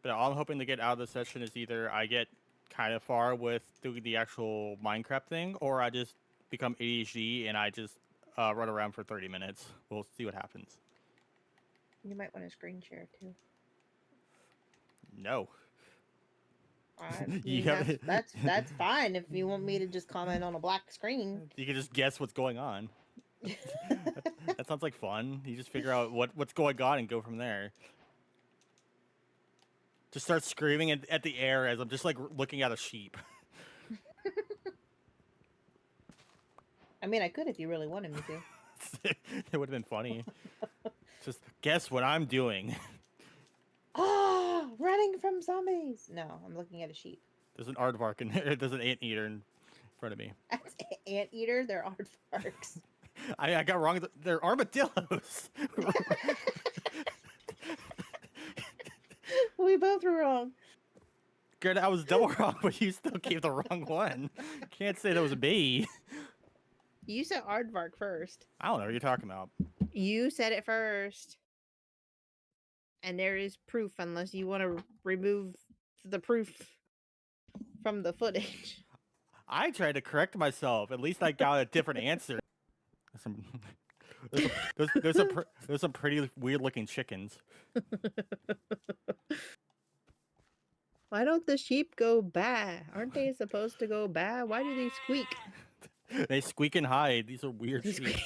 But all I'm hoping to get out of the session is either I get kind of far with doing the actual Minecraft thing, or I just become ADHD and I just run around for 30 minutes. We'll see what happens. You might want to screen share too. No. I mean, that's fine if you want me to just comment on a black screen. You can just guess what's going on. That sounds like fun. You just figure out what's going on and go from there. Just start screaming at the air as I'm just like looking at a sheep. I mean, I could if you really wanted me to. It would have been funny. Just guess what I'm doing. Ah, running from zombies. No, I'm looking at a sheep. There's an aardvark in there. There's an anteater in front of me. That's anteater. They're aardvarks. I got wrong. They're armadillos. We both were wrong. Good, I was double wrong, but you still gave the wrong one. Can't say that was a bee. You said aardvark first. I don't know what you're talking about. You said it first. And there is proof, unless you want to remove the proof from the footage. I tried to correct myself. At least I got a different answer. There's some pretty weird looking chickens. Why don't the sheep go baa? Aren't they supposed to go baa? Why do they squeak? They squeak and hide. These are weird sheep.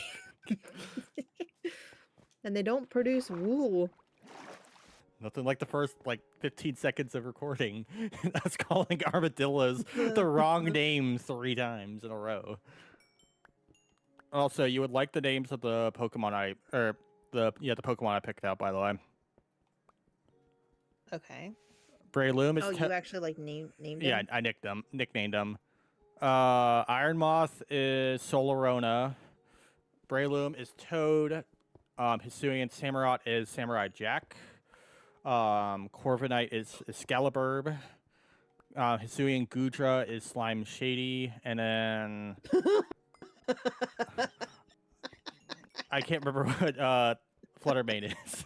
And they don't produce wool. Nothing like the first 15 seconds of recording. That's calling armadillos the wrong name 3 times in a row. Also, you would like the names of the Pokemon the Pokemon I picked out, by the way. Okay. Breloom is. Oh, you actually named them? Yeah, I nicknamed them. Iron Moth is Solarona. Breloom is Toad. Hisuian Samurott is Samurai Jack. Corviknight is Excalibur. Hisuian Gudra is Slime Shady, and then I can't remember what Fluttermane is.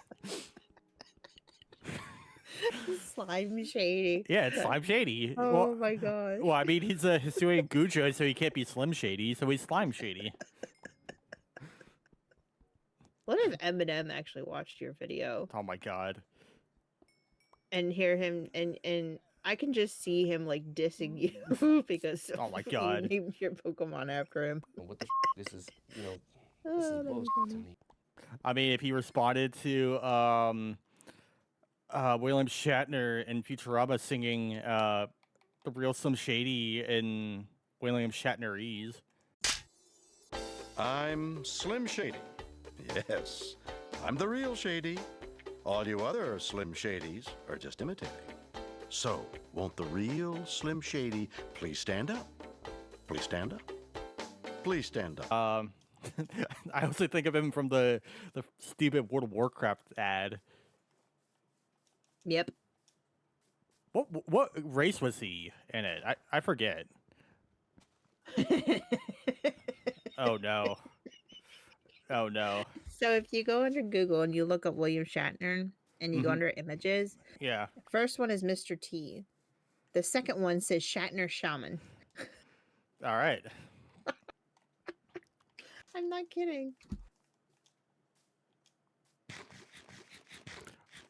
Slime Shady. Yeah, it's Slime Shady. Oh my gosh. Well, I mean, he's a Hisuian Gudra, so he can't be Slim Shady, so he's Slime Shady. What if Eminem actually watched your video? Oh my god. And hear him, and I can just see him dissing you because oh my god, you named your Pokemon after him. What the this is, this is bullshit to me. I mean, if he responded to William Shatner and Futurama singing the real Slim Shady in William Shatnerese. I'm Slim Shady. Yes, I'm the real Shady. All you other Slim Shadys are just imitating. So, won't the real Slim Shady please stand up? Please stand up. Please stand up. I also think of him from the stupid World of Warcraft ad. Yep. What race was he in it? I forget. Oh no. Oh no. So if you go under Google and you look up William Shatner and you go under images, yeah. First one is Mr. T. The second one says Shatner Shaman. All right. I'm not kidding.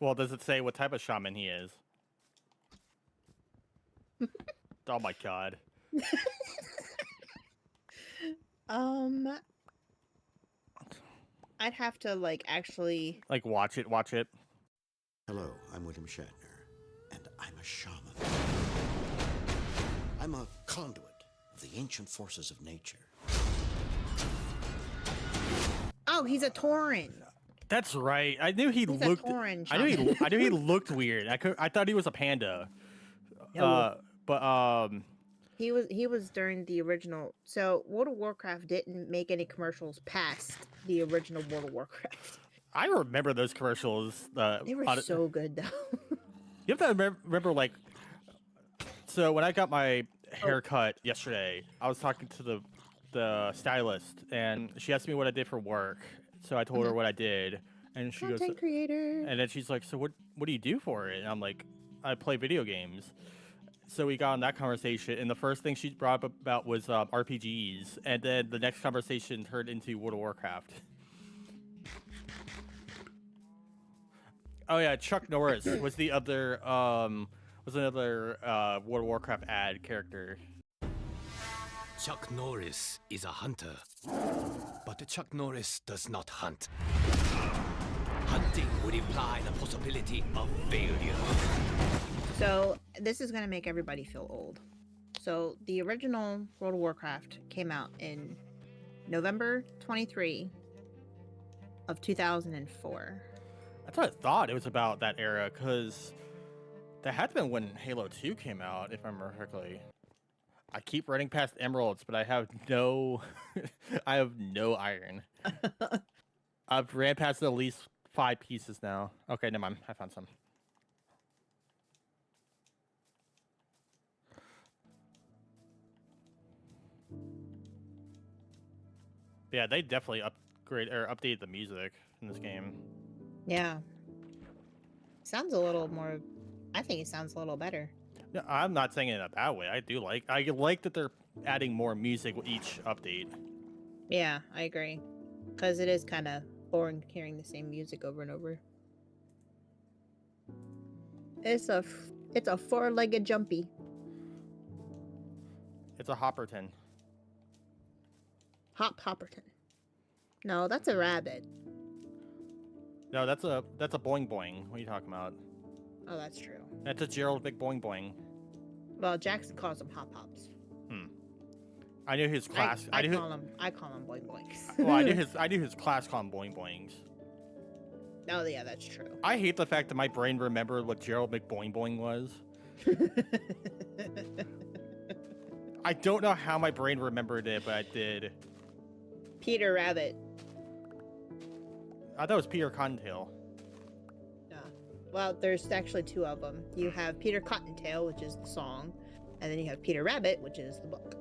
Well, does it say what type of shaman he is? Oh my god. I'd have to actually watch it. Hello, I'm William Shatner, and I'm a shaman. I'm a conduit of the ancient forces of nature. Oh, he's a Tauren. That's right. I knew he looked. I knew he looked weird. I thought he was a panda. No. But he was during the original. So World of Warcraft didn't make any commercials past the original World of Warcraft. I remember those commercials. They were so good though. You have to remember so when I got my haircut yesterday, I was talking to the stylist, and she asked me what I did for work. So I told her what I did, and she Content creator. And then she's like, "So what do you do for it?" And I'm like, I play video games. So we got on that conversation, and the first thing she brought up about was RPGs, and then the next conversation turned into World of Warcraft. Oh yeah, Chuck Norris was the other World of Warcraft ad character. Chuck Norris is a hunter, but Chuck Norris does not hunt. Hunting would imply the possibility of failure. So this is gonna make everybody feel old. So the original World of Warcraft came out in November 23 of 2004. That's what I thought it was about that era, because that had to been when Halo 2 came out, if I remember correctly. I keep running past emeralds, but I have no I have no iron. I've ran past at least 5 pieces now. Okay, never mind. I found some. Yeah, they definitely updated the music in this game. Yeah. Sounds a little more. I think it sounds a little better. No, I'm not saying it in a bad way. I like that they're adding more music with each update. Yeah, I agree. Because it is kind of boring hearing the same music over and over. It's a four-legged jumpy. It's a Hopperton. Hopperton. No, that's a rabbit. No, that's a Boing Boing. What are you talking about? Oh, that's true. That's a Gerald Big Boing Boing. Well, Jackson calls them hop-hops. I knew his class. I call them boing boings. Well, I knew his class called him Boing Boings. Oh yeah, that's true. I hate the fact that my brain remembered what Gerald McBoing Boing was. I don't know how my brain remembered it, but I did. Peter Rabbit. I thought it was Peter Cottontail. Yeah. Well, there's actually 2 of them. You have Peter Cottontail, which is the song, and then you have Peter Rabbit, which is the book.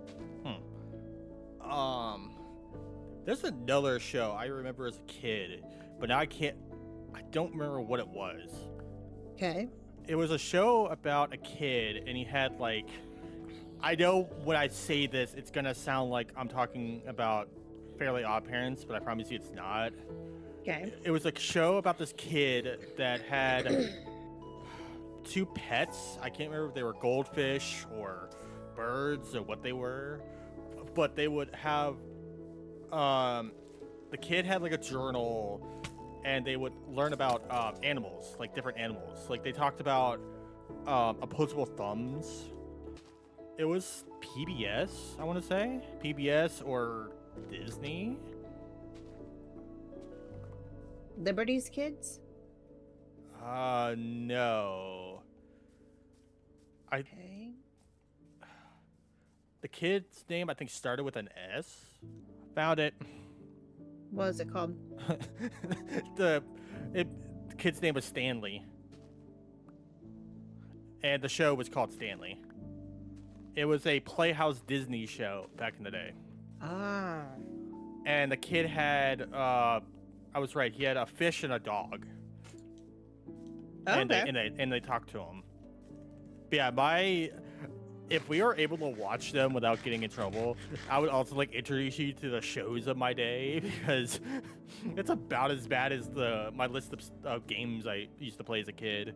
There's another show I remember as a kid, but now I don't remember what it was. Okay. It was a show about a kid, and he had like, I know when I say this, it's gonna sound like I'm talking about Fairly Odd Parents, but I promise you it's not. Okay. It was a show about this kid that had 2 pets. I can't remember if they were goldfish or birds or what they were, but they would have, the kid had like a journal, and they would learn about animals, like different animals. Like they talked about opposable thumbs. It was PBS, I want to say. PBS or Disney. Liberty's Kids? No. Okay. The kid's name, I think, started with an S. Found it. What was it called? The kid's name was Stanley. And the show was called Stanley. It was a Playhouse Disney show back in the day. Ah. And the kid had, I was right, he had a fish and a dog. Okay. And they talked to him. But yeah, if we were able to watch them without getting in trouble, I would also like introduce you to the shows of my day, because it's about as bad as my list of games I used to play as a kid.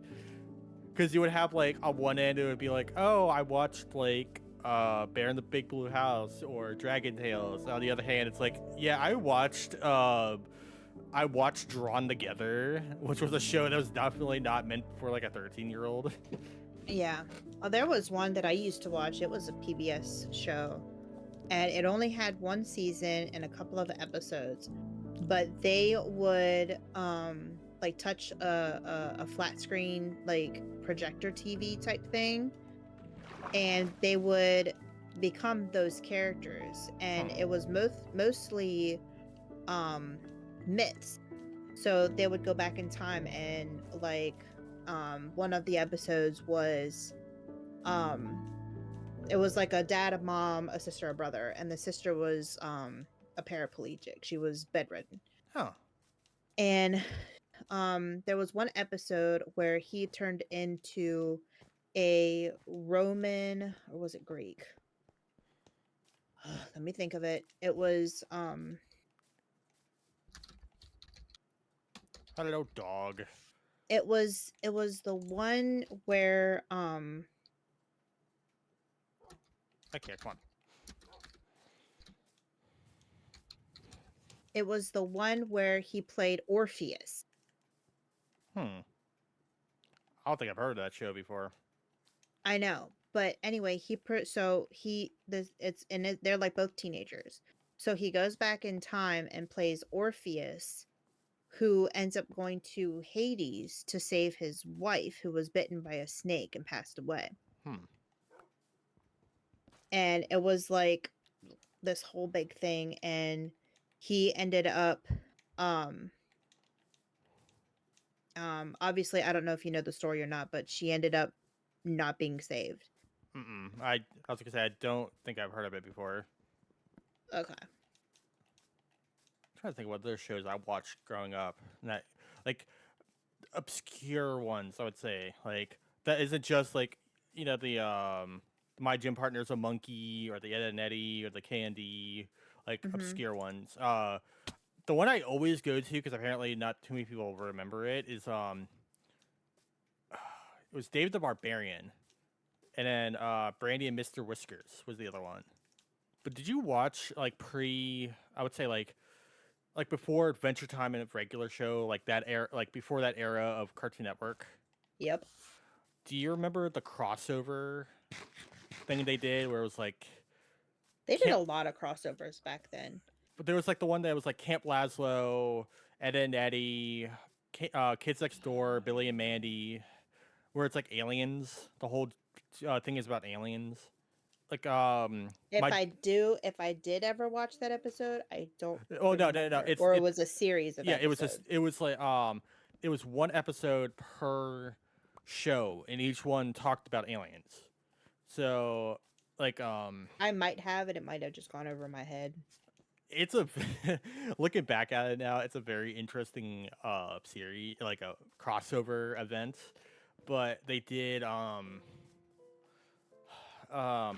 Because you would have like on one end it would be like, oh, I watched like Bear in the Big Blue House or Dragon Tales. On the other hand, it's like, yeah, I watched Drawn Together, which was a show that was definitely not meant for like a 13-year-old. Yeah. There was one that I used to watch. It was a PBS show, and it only had 1 season and a couple of episodes, but they would like touch a flat screen like projector TV type thing, and they would become those characters, and it was mostly myths. So they would go back in time, and like one of the episodes was it was like a dad, a mom, a sister, a brother, and the sister was a paraplegic. She was bedridden. Huh. And there was one episode where he turned into a Roman, or was it Greek? Let me think of it. It was Hello, dog. it was the one where Okay, come on. it was the one where he played Orpheus. I don't think I've heard of that show before. I know, but anyway, they're like both teenagers. So he goes back in time and plays Orpheus, who ends up going to Hades to save his wife, who was bitten by a snake and passed away. And it was like this whole big thing, and he ended up obviously, I don't know if you know the story or not, but she ended up not being saved. I was gonna say I don't think I've heard of it before. Okay. I'm trying to think what other shows I watched growing up. That like obscure ones, I would say. Like that isn't just like the My Gym Partner's a Monkey or the Ed and Eddy or the Candy, like obscure ones. The one I always go to because apparently not too many people remember it is it was Dave the Barbarian, and then Brandy and Mr. Whiskers was the other one. But did you watch like I would say like before Adventure Time and a regular show, like that era, like before that era of Cartoon Network? Yep. Do you remember the crossover thing they did where it was like They did a lot of crossovers back then. But there was like the one that was like Camp Lazlo, Ed and Eddy, Kids Next Door, Billy and Mandy, where it's like aliens. The whole thing is about aliens. Like If I did ever watch that episode, I don't. Oh no. it was a series of episodes. It was like it was one episode per show, and each one talked about aliens. So like I might have it. It might have just gone over my head. It's a looking back at it now, it's a very interesting series, like a crossover event. But they did the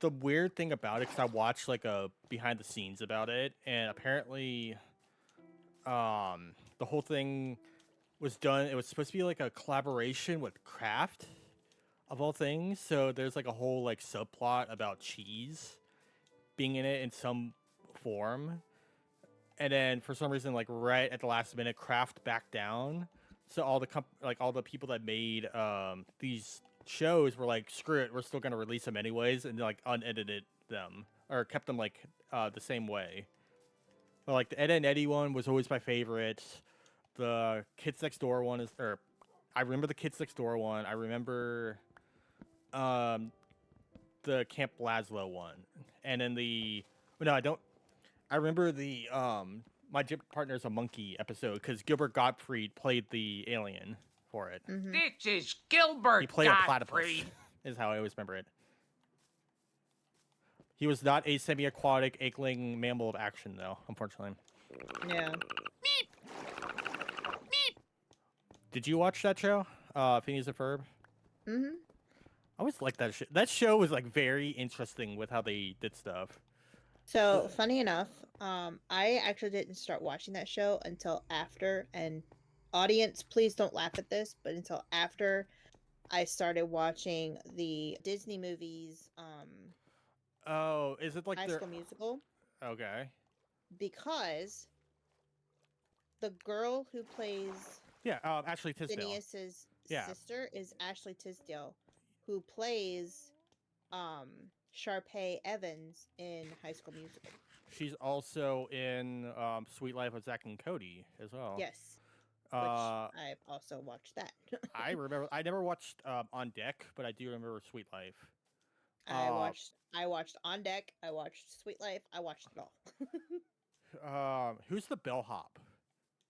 weird thing about it, because I watched like a behind the scenes about it, and apparently the whole thing was done, it was supposed to be like a collaboration with Kraft of all things. So there's like a whole like subplot about cheese being in it in some form, and then for some reason, like right at the last minute, Kraft backed down. So all the all the people that made these shows were like, screw it, we're still gonna release them anyways, and like unedited them or kept them like the same way. But like the Ed and Eddy one was always my favorite. The Kids Next Door one I remember the Kids Next Door one. I remember the Camp Lazlo one, and then I remember the My Gym Partner's a Monkey episode because Gilbert Gottfried played the alien for it. This is Gilbert He played Gottfried. a platypus, is how I always remember it. He was not a semi-aquatic ankling mammal of action, though, unfortunately. Yeah. Did you watch that show, Phineas and Ferb? Mm-hmm. I always liked that show. That show was like very interesting with how they did stuff. So funny enough, I actually didn't start watching that show until after, and audience, please don't laugh at this, but until after I started watching the Disney movies, Oh, is it like High School Musical, Okay. because the girl who plays Yeah, Ashley Tisdale. Phineas's Yeah. sister is Ashley Tisdale, who plays Sharpay Evans in High School Musical. She's also in Sweet Life of Zack and Cody as well. Yes. Which I've also watched that. I remember. I never watched On Deck, but I do remember Sweet Life. I watched On Deck. I watched Sweet Life. I watched it all. Who's the bellhop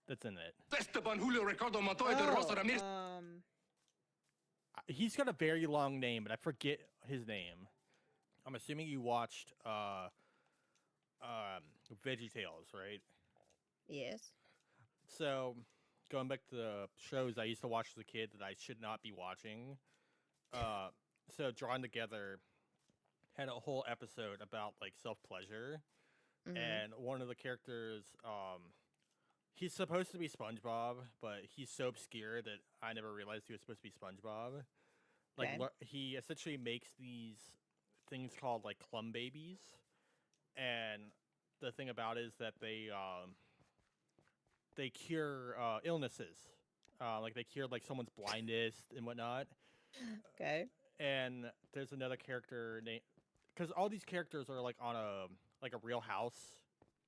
that's in it? He's got a very long name, but I forget his name. I'm assuming you watched VeggieTales, right? Yes. So, going back to the shows I used to watch as a kid that I should not be watching, so Drawn Together had a whole episode about like self-pleasure, and one of the characters, he's supposed to be SpongeBob, but he's so obscure that I never realized he was supposed to be SpongeBob. Like Okay. he essentially makes these things called like clum babies, and the thing about it is that they cure illnesses, like they cure like someone's blindness and whatnot. Okay. And there's another character named, because all these characters are like on a Real House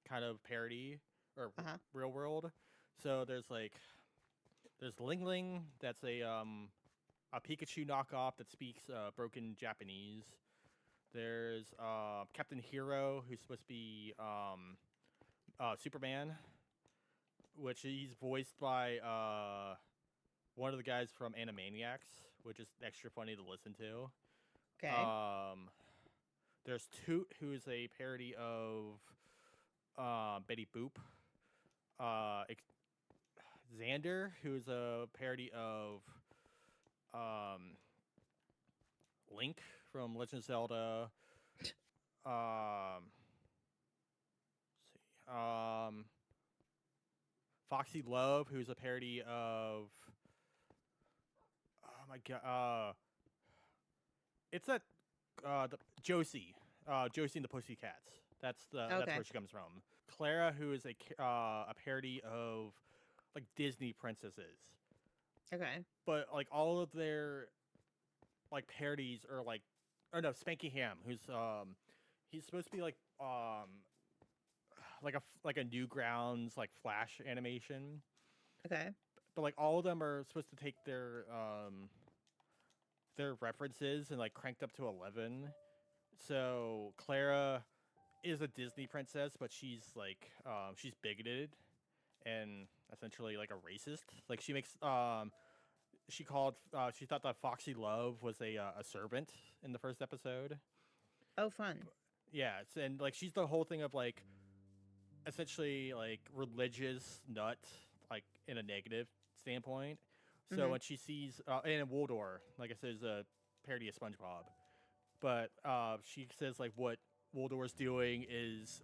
kind of parody or Real World. So there's Ling Ling, that's a Pikachu knockoff that speaks broken Japanese. There's Captain Hero, who's supposed to be Superman, which he's voiced by one of the guys from Animaniacs, which is extra funny to listen to. Okay. There's Toot, who's a parody of Betty Boop. Xander, who's a parody of Link from Legend of Zelda. Let's see. Foxy Love, who's a parody of. Oh my god. It's that Josie. Josie and the Pussycats. That's where she comes from. Clara, who is a parody of like Disney princesses. Okay. But like all of their like parodies are like, oh no, Spanky Ham, who's he's supposed to be like a Newgrounds like Flash animation. Okay. But like all of them are supposed to take their references and like cranked up to 11. So Clara is a Disney princess, but she's like she's bigoted and essentially like a racist. Like she makes she thought that Foxy Love was a servant in the first episode. Oh, fun. Yeah, and like she's the whole thing of like essentially like religious nut, like in a negative standpoint. So when she sees and Waldor, like I said, is a parody of SpongeBob, but she says like what Waldor's doing is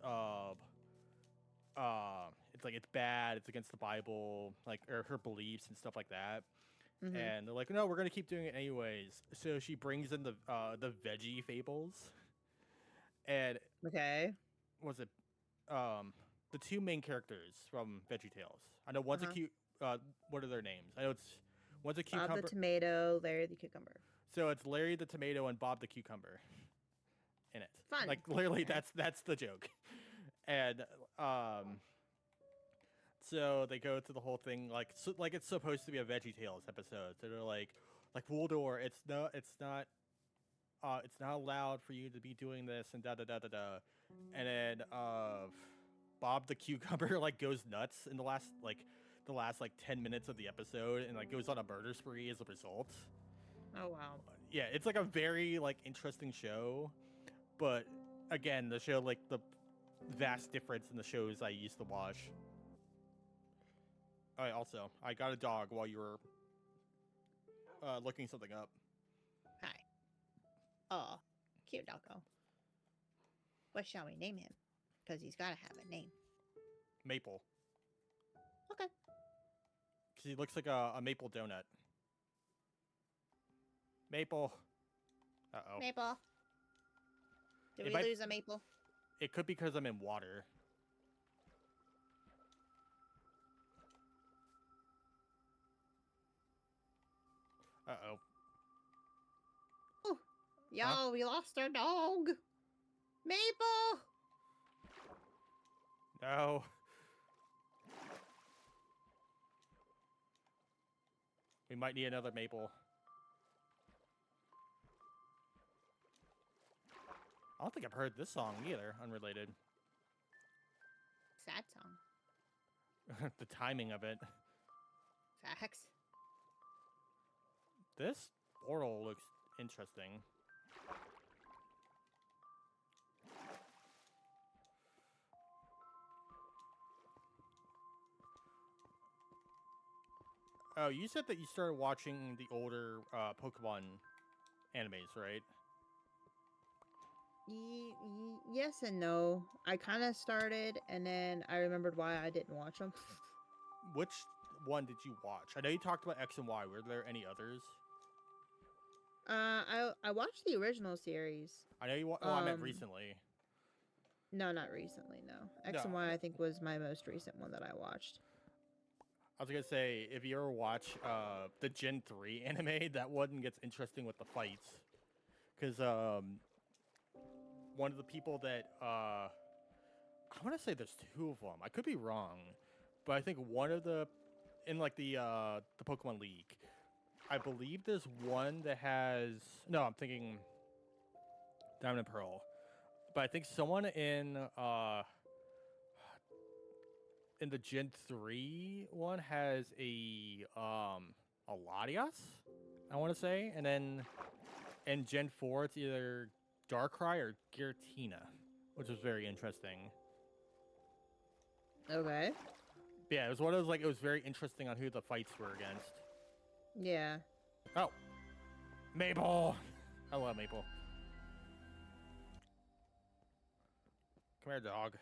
it's like it's bad, it's against the Bible, like or her beliefs and stuff like that. And they're like, no, we're gonna keep doing it anyways. So she brings in the veggie fables, and Okay. was it the two main characters from VeggieTales? I know one's a cute. What are their names? I know one's a cucumber. Bob the tomato, Larry the cucumber. So it's Larry the tomato and Bob the cucumber in it. Fun. Like literally, that's the joke. And so they go through the whole thing like it's supposed to be a VeggieTales episode. So they're like Waldor, it's not allowed for you to be doing this and da da da da da. And then Bob the cucumber like goes nuts in the last 10 minutes of the episode and like goes on a murder spree as a result. Oh, wow. Yeah, it's like a very like interesting show, but again, the show like the vast difference in the shows I used to watch. All right, also, I got a dog while you were looking something up. Hi. Oh, cute doggo. What shall we name him? Because he's got to have a name. Maple. Okay. Because he looks like a maple donut. Maple. Uh-oh. Maple. Did It we might- lose a maple? It could be because I'm in water. Uh-oh. Oh, yo, we lost our dog. Maple. No. We might need another maple. I don't think I've heard this song either, unrelated. Sad song. The timing of it. Facts. This portal looks interesting. Oh, you said that you started watching the older Pokemon animes, right? Yes and no. I kind of started, and then I remembered why I didn't watch them. Which one did you watch? I know you talked about X and Y. Were there any others? I watched the original series. I know you. I meant recently. No, not recently. No, X and No. Y I think was my most recent one that I watched. I was gonna say, if you ever watch the Gen 3 anime, that one gets interesting with the fights, because one of the people that I want to say there's two of them. I could be wrong, but I think one of the in like the Pokemon League, I believe there's one that has no. I'm thinking Diamond and Pearl, but I think someone in the Gen 3 one has a Latias, I want to say, and then in Gen 4 it's either Darkrai or Giratina, which is very interesting. Okay. Yeah, it was one of those, like, it was very interesting on who the fights were against. Yeah. Oh, Maple. I love Maple. Come here, dog.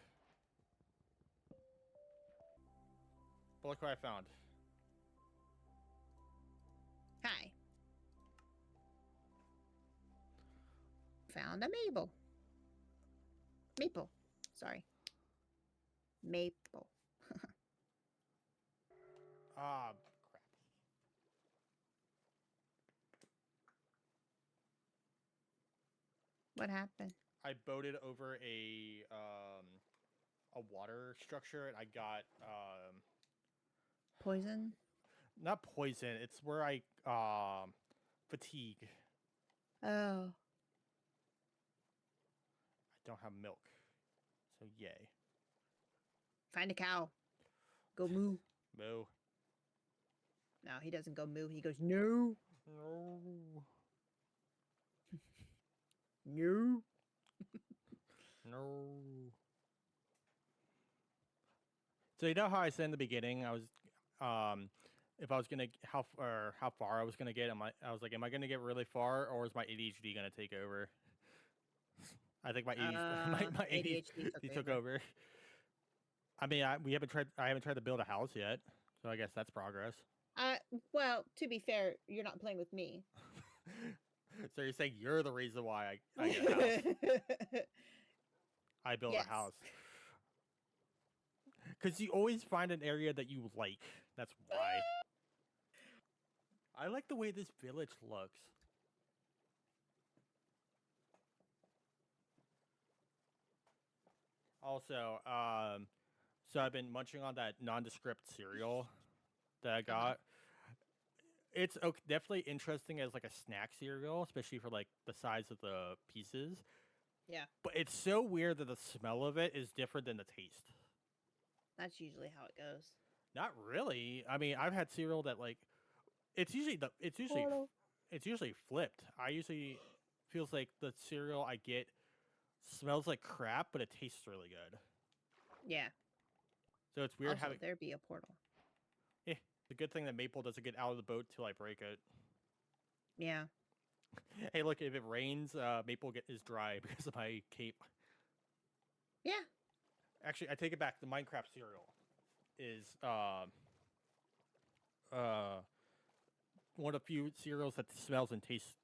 But look what I found. Hi. Found a Maple. Maple. Sorry. Maple. Ah, crap. What happened? I boated over a water structure, and I got Poison? not poison. It's where I fatigue. Oh. I don't have milk, so yay. Find a cow. Go moo. Moo. No, he doesn't go moo. He goes no. No. No. No. So you know how I said in the beginning, I was, if I was gonna how far I was gonna get. I was like, am I gonna get really far, or is my ADHD gonna take over? I think my ADHD, my ADHD took over. I mean, I haven't tried to build a house yet, so I guess that's progress. Well, to be fair, you're not playing with me. So you're saying you're the reason why I get a house? I build Yes. a house. Because you always find an area that you like. That's why. I like the way this village looks. Also, so I've been munching on that nondescript cereal that I got. It's definitely interesting as like a snack cereal, especially for like the size of the pieces. Yeah. But it's so weird that the smell of it is different than the taste. That's usually how it goes. Not really. I mean, I've had cereal that like it's usually flipped. I usually feels like the cereal I get smells like crap, but it tastes really good. Yeah. So it's weird Also, having. there be a portal. Eh, the good thing that Maple doesn't get out of the boat till I break it. Yeah. Hey, look! If it rains, Maple is dry because of my cape. Yeah. Actually, I take it back. The Minecraft cereal is one of the few cereals that smells and tastes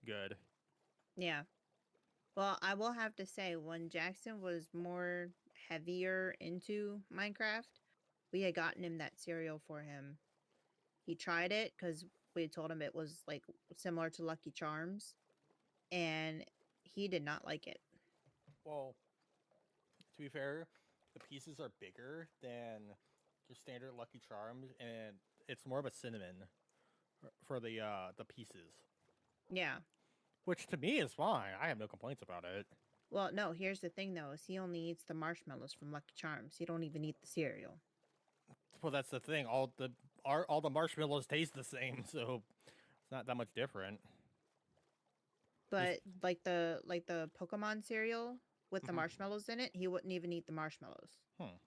good. Yeah. Well, I will have to say, when Jackson was more heavier into Minecraft, we had gotten him that cereal for him. He tried it because we had told him it was like similar to Lucky Charms, and he did not like it. Well, to be fair, the pieces are bigger than your standard Lucky Charms, and it's more of a cinnamon for the pieces. Yeah. Which to me is fine. I have no complaints about it. Well, no, here's the thing though, is he only eats the marshmallows from Lucky Charms. He don't even eat the cereal. Well, that's the thing. All the marshmallows taste the same, so it's not that much different. But like the Pokemon cereal with the Mhm. marshmallows in it, he wouldn't even eat the marshmallows. Hmm.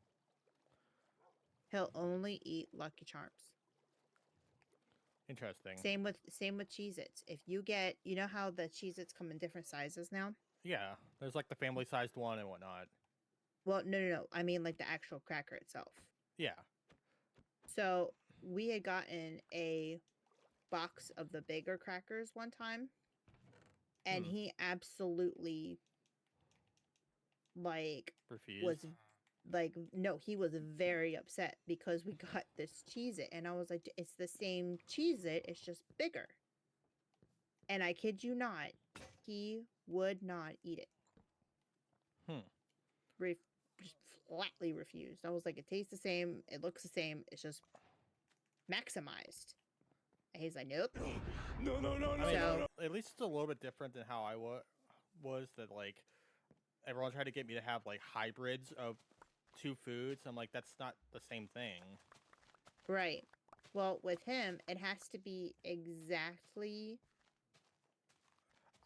He'll only eat Lucky Charms. Interesting. Same with Cheez-Its. If you get, you know how the Cheez-Its come in different sizes now? Yeah, there's like the family-sized one and whatnot. Well, no. I mean like the actual cracker itself. Yeah. So we had gotten a box of the bigger crackers one time, and he absolutely like Refused. was like, no, he was very upset because we got this Cheez-It, and I was like, it's the same Cheez-It, it's just bigger. And I kid you not, he would not eat it. Just flatly refused. I was like, it tastes the same, it looks the same, it's just maximized. And he's like, nope. No, no, no, no, I mean, no, no. at least it's a little bit different than how I was. That like everyone tried to get me to have like hybrids of two foods. I'm like, that's not the same thing. Right. Well, with him, it has to be exactly.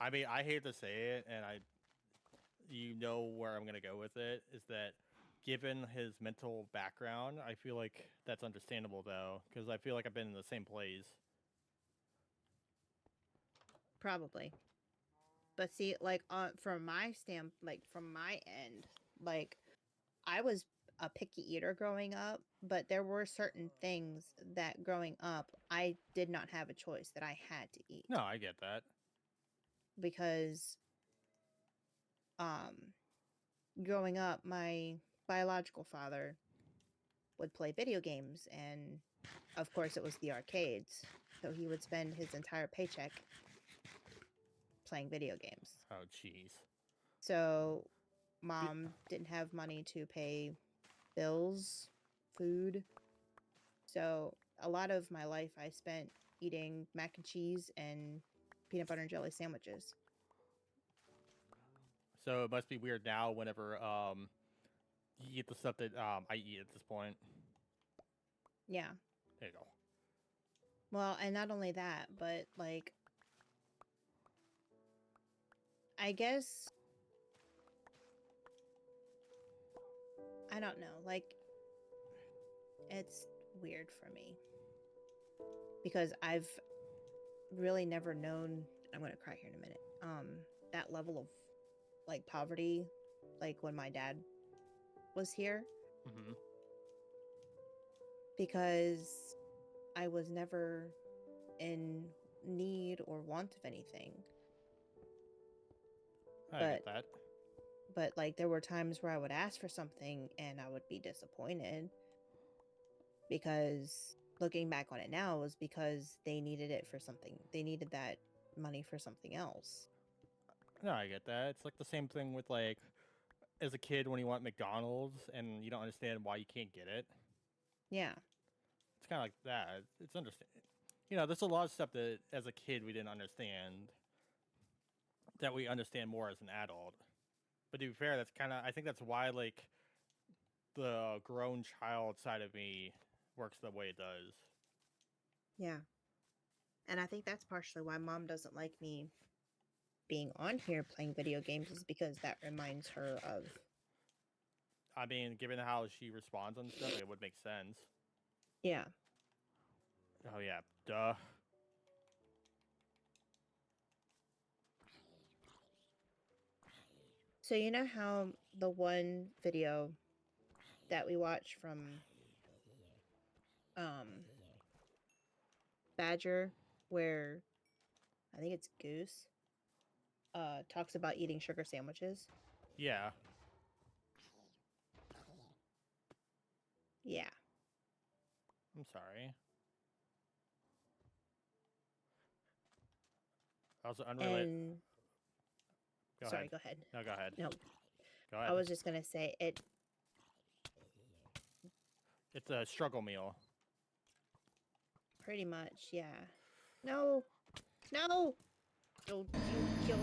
I mean, I hate to say it, and you know where I'm gonna go with it, is that given his mental background, I feel like that's understandable though, because I feel like I've been in the same place. Probably. But see, like from my from my end, like I was a picky eater growing up, but there were certain things that growing up I did not have a choice, that I had to eat. No, I get that. Because growing up, my biological father would play video games, and of course it was the arcades. So he would spend his entire paycheck playing video games. Oh, jeez. So mom didn't have money to pay bills, food. So a lot of my life I spent eating mac and cheese and peanut butter and jelly sandwiches. So it must be weird now whenever you eat the stuff that I eat at this point. Yeah. There you go. Well, and not only that, but like I guess I don't know, like it's weird for me because I've really never known, I'm going to cry here in a minute, that level of like poverty, like when my dad was here. Mm-hmm. Because I was never in need or want of anything. I get that. But like there were times where I would ask for something and I would be disappointed, because looking back on it now, it was because they needed it for something. They needed that money for something else. No, I get that. It's like the same thing with like as a kid when you want McDonald's and you don't understand why you can't get it. Yeah. It's kind of like that. It's understand. You know, there's a lot of stuff that as a kid we didn't understand that we understand more as an adult. But to be fair, that's kind of, I think that's why like the grown child side of me works the way it does. Yeah. And I think that's partially why mom doesn't like me being on here playing video games, is because that reminds her of. I mean, given how she responds on stuff, it would make sense. Yeah. Oh yeah, duh. So you know how the one video that we watched from Badger, where I think it's Goose, talks about eating sugar sandwiches? Yeah. Yeah. I'm sorry. Also unrelated. And Go sorry, ahead. go ahead. No, go ahead. No, Go ahead. I was just gonna say it. It's a struggle meal. Pretty much, yeah. No, no, don't you kill?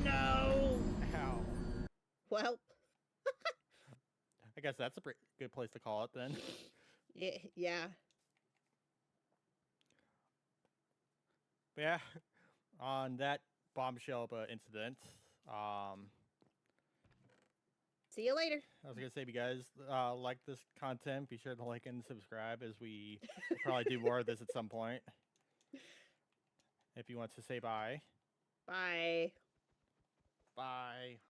No. Ow. Well, I guess that's a pretty good place to call it then. yeah. But yeah, on that bombshell of an incident, See you later. I was gonna say, if you guys like this content, be sure to like and subscribe, as we will probably do more of this at some point. If you want to say bye. Bye. Bye.